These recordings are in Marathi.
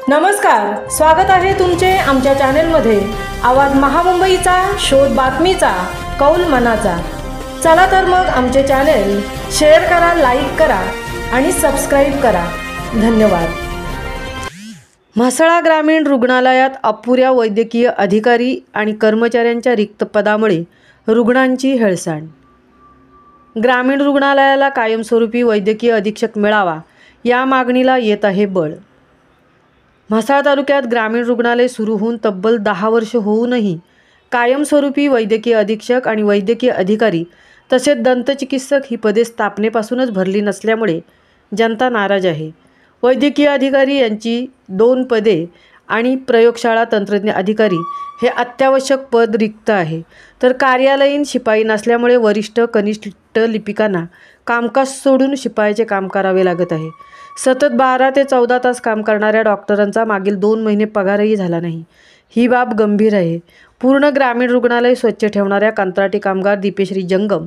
नमस्कार, स्वागत आहे तुमचे आमच्या चॅनेलमध्ये। आवाज महामुंबईचा, शोध बातमीचा, कौल मनाचा। चला तर मग आमचे चॅनेल शेअर करा, लाईक करा आणि सबस्क्राइब करा। धन्यवाद। म्हसळा ग्रामीण रुग्णालयात अपुऱ्या वैद्यकीय अधिकारी आणि कर्मचाऱ्यांच्या रिक्त पदामुळे रुग्णांची हेळसांड। ग्रामीण रुग्णालयाला कायमस्वरूपी वैद्यकीय अधीक्षक मिळावा या मागणीला येत आहे बळ। म्हसळा तालुक्यात ग्रामीण रुग्णालय सुरू होऊन तब्बल 10 वर्ष होऊनही कायमस्वरूपी वैद्यकीय अधीक्षक आणि वैद्यकीय अधिकारी तसेच दंतचिकित्सक ही पदे स्थापनेपासूनच भरली नसल्यामुळे जनता नाराज आहे। वैद्यकीय अधिकारी यांची 2 पदे आणि प्रयोगशाळा तंत्रज्ञ अधिकारी हे अत्यावश्यक पद रिक्त आहे, तर कार्यालयीन शिपाई नसल्यामुळे वरिष्ठ कनिष्ठ लिपिकांना कामकाज सोडून शिपायाचे काम करावे लागत आहे। सतत 12 ते 14 तास काम करणाऱ्या डॉक्टरांचा मागील 2 महिने पगारही झाला नाही। ही बाब गंभीर आहे। पूर्ण ग्रामीण रुग्णालय स्वच्छ ठेवणाऱ्या कंत्राटी कामगार दीपेश्री जंगम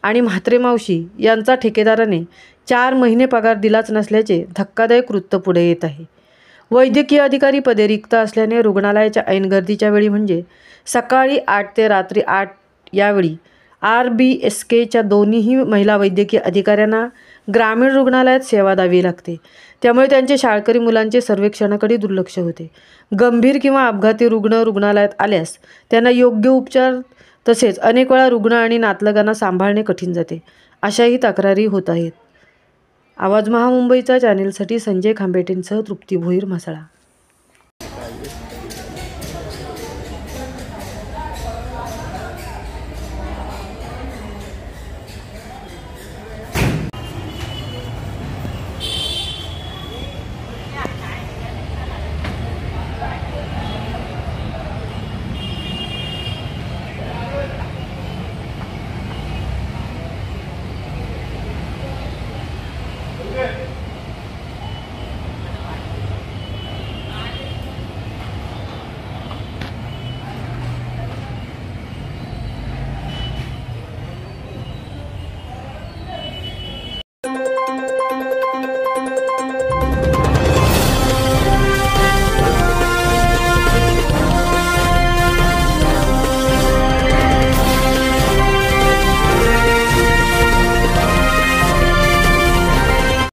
आणि म्हात्रे मावशी यांचा ठेकेदाराने 4 महिने पगार दिलाच नसल्याचे धक्कादायक वृत्त पुढे येत आहे। वैद्यकीय अधिकारी पदे रिक्त असल्याने रुग्णालयाच्या ऐन गर्दीच्या वेळी म्हणजे सकाळी 8 ते रात्री 8 यावेळी RBSKच्या दोन्हीही महिला वैद्यकीय अधिकाऱ्यांना ग्रामीण रुग्णालयात सेवा द्यावी लागते। त्यामुळे त्यांचे शाळकरी मुलांचे सर्वेक्षणाकडे दुर्लक्ष होते। गंभीर किंवा अपघाती रुग्ण रुग्णालयात आल्यास त्यांना योग्य उपचार तसेच अनेक वेळा रुग्ण आणि नातलगांना सांभाळणे कठीण जाते, अशाही तक्रारी होत आहेत। आवाज महामुंबईचा चॅनेलसाठी संजय खांबेटेंसह तृप्ती भोईर, म्हसळा।